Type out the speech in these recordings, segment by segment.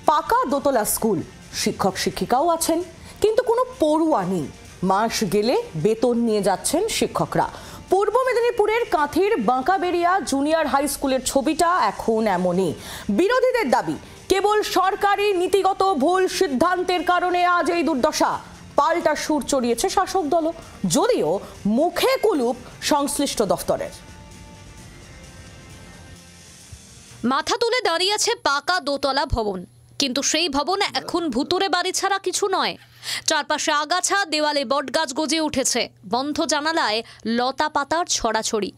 পাকা দোতলা স্কুল, শিক্ষক শিক্ষিকাও আছেন, কিন্তু কোনো পড়ুয়া নেই। মাস গেলে বেতন নিয়ে যাচ্ছেন শিক্ষকরা। পূর্ব মেদিনীপুরের কাঁথির বাঁকাবেড়িয়া জুনিয়র হাই স্কুলের ছবিটা এখন এমনই। বিরোধীদের দাবি, কেবল সরকারি নীতিগত ভুল সিদ্ধান্তের কারণে আজ এই দুর্দশা। পাল্টা সুর চড়িয়েছে শাসক দল, যদিও মুখে কুলুপ সংশ্লিষ্ট দফতরের। মাথা তুলে দাঁড়িয়ে আছে পাকা দোতলা ভবন, কিন্তু সেই ভবন এখন ভুতুরে বাড়ি ছাড়া কিছু নয়। চারপাশে আগাছা, দেওয়ালে বটগাছ গজে উঠেছে, বন্ধ জানালায় লতা পাতার ছড়াছড়ি।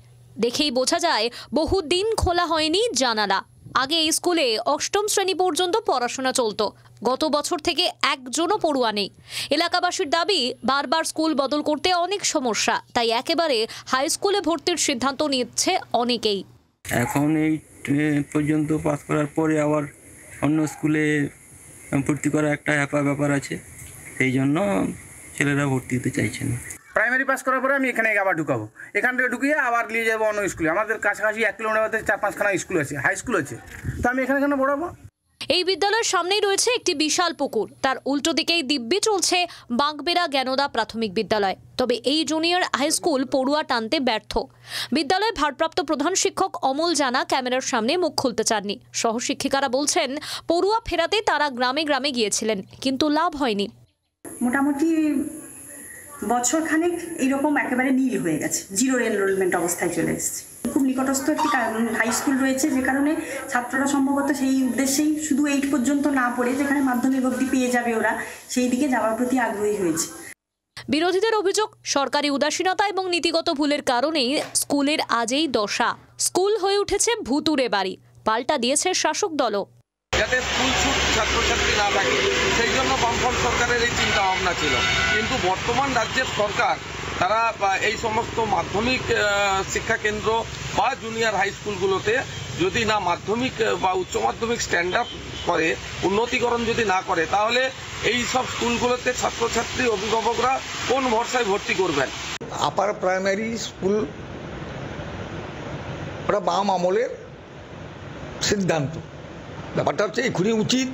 দেখেই বোঝা যায় বহুদিন খোলা হয়নি জানালা। আগে এই স্কুলে অষ্টম শ্রেণী পর্যন্ত পড়াশোনা চলত। গত বছর থেকে একজনও পড়ুয়া নেই। এলাকাবাসীর দাবি, বারবার স্কুল বদল করতে অনেক সমস্যা, তাই একেবারে হাই স্কুলে ভর্তির সিদ্ধান্ত নিচ্ছে অনেকেই। এখন এই পর্যন্ত পাস করার পরে আবার অন্য স্কুলে ভর্তি করা একটা ব্যাপার আছে, সেই জন্য ছেলেরা ভর্তি হতে চাইছে না। প্রাইমারি পাস করার পরে আমি এখানে আবার ঢুকাবো, এখান থেকে ঢুকিয়ে আবার নিয়ে যাবো অন্য স্কুলে। আমাদের কাছাকাছি 1 কিলোমিটার মধ্যে 4-5খানা স্কুল আছে, হাই স্কুল আছে, তো আমি এখানে কেন পড়াবো? এই বিদ্যালয়ের সামনেই রয়েছে একটি বিশাল পুকুর, তার উল্টো দিকেই দিব্যি চলছে বাঁকবেড়া জ্ঞানদা প্রাথমিক বিদ্যালয়। তবে এই জুনিয়র হাই স্কুল পড়ুয়া টানতে ব্যর্থ। বিদ্যালয়ের ভারপ্রাপ্ত প্রধান শিক্ষক অমল জানা ক্যামেরার সামনে মুখ খুলতে চাননি। সহশিক্ষিকারা বলছেন, পড়ুয়া ফেরাতে তারা গ্রামে গ্রামে গিয়েছিলেন, কিন্তু লাভ হয়নি। মোটামুটি বছর খানেক এইরকম একেবারে নীল হয়ে গেছে, জিরো এনরোলমেন্ট অবস্থায় চলে এসেছে। খুব নিকটস্থ একটি হাই স্কুল রয়েছে, যে কারণে ছাত্ররা সম্ভবত সেই উদ্দেশ্যেই শুধু 8 পর্যন্ত না পড়ে, যেখানে মাধ্যমিক অবধি পেয়ে যাবে ওরা, সেই দিকে যাওয়ার প্রতি আগ্রহী হয়েছে। বিরোধীদের অভিযোগ, সরকারি উদাসীনতা এবং নীতিগত ভুলের কারণেই স্কুলের আজ এই দশা। স্কুল হয়ে উঠেছে ভুতুরে বাড়ি, পাল্টা দিয়েছে শাসক দলও। যাতে স্কুল ছুট ছাত্রছাত্রী না থাকে, সেই জন্য বামফ্রন্ট সরকারের এই চিন্তা ভাবনা ছিল। কিন্তু বর্তমান রাজ্যের সরকার তারা এই সমস্ত মাধ্যমিক শিক্ষা কেন্দ্র বা জুনিয়র হাই স্কুলগুলোতে যদি না মাধ্যমিক বা উচ্চ মাধ্যমিক স্ট্যান্ডার্ড করে, উন্নতিকরণ যদি না করে, তাহলে এই সব স্কুলগুলোতে ছাত্রছাত্রী অভিভাবকরা কোন ভরসায় ভর্তি করবেন? আপার প্রাইমারি স্কুল ওটা বাম আমলের সিদ্ধান্ত। ব্যাপারটা হচ্ছে এখনই উচিত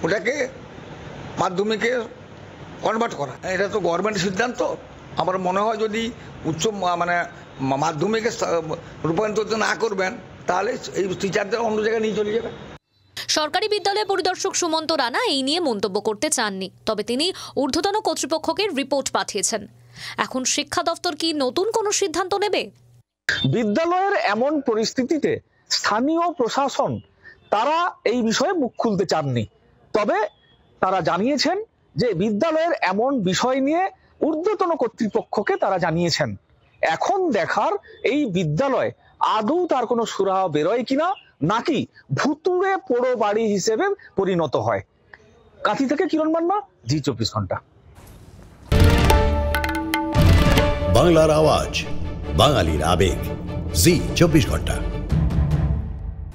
ওটাকে মাধ্যমিকে কনভার্ট করা। এটা তো গভর্নমেন্টের সিদ্ধান্ত। আমার মনে হয় যদি উচ্চ মাধ্যমিকে রূপান্তরিত না করবেন, তাহলে এই টিচারদের অন্য জায়গায় নিয়ে চলে যাবে। সরকারি বিদ্যালয় পরিদর্শক সুমন্ত রানা এই নিয়ে মন্তব্য করতে চাননি, তবে তিনি ঊর্ধ্বতন কর্তৃপক্ষকে রিপোর্ট পাঠিয়েছেন। এখন শিক্ষা দপ্তর কি নতুন কোনো সিদ্ধান্ত নেবে? বিদ্যালয়ের এমন পরিস্থিতিতে স্থানীয় প্রশাসন তারা এই বিষয়ে মুখ খুলতে চাননি, তবে তারা জানিয়েছেন যে বিদ্যালয়ের এমন বিষয় নিয়ে ঊর্ধ্বতন কর্তৃপক্ষকে তারা জানিয়েছেন। এখন দেখার এই বিদ্যালয় আদৌ তার কোনো সুরাহা বেরোয় কিনা, নাকি ভুতুড়ে পোড়ো বাড়ি হিসেবে পরিণত হয়। কাঁথি থেকে কিরণ মান্না, জি 24 ঘন্টা। বাংলার আওয়াজ, বাঙালির আবেগ, জি 24 ঘন্টা।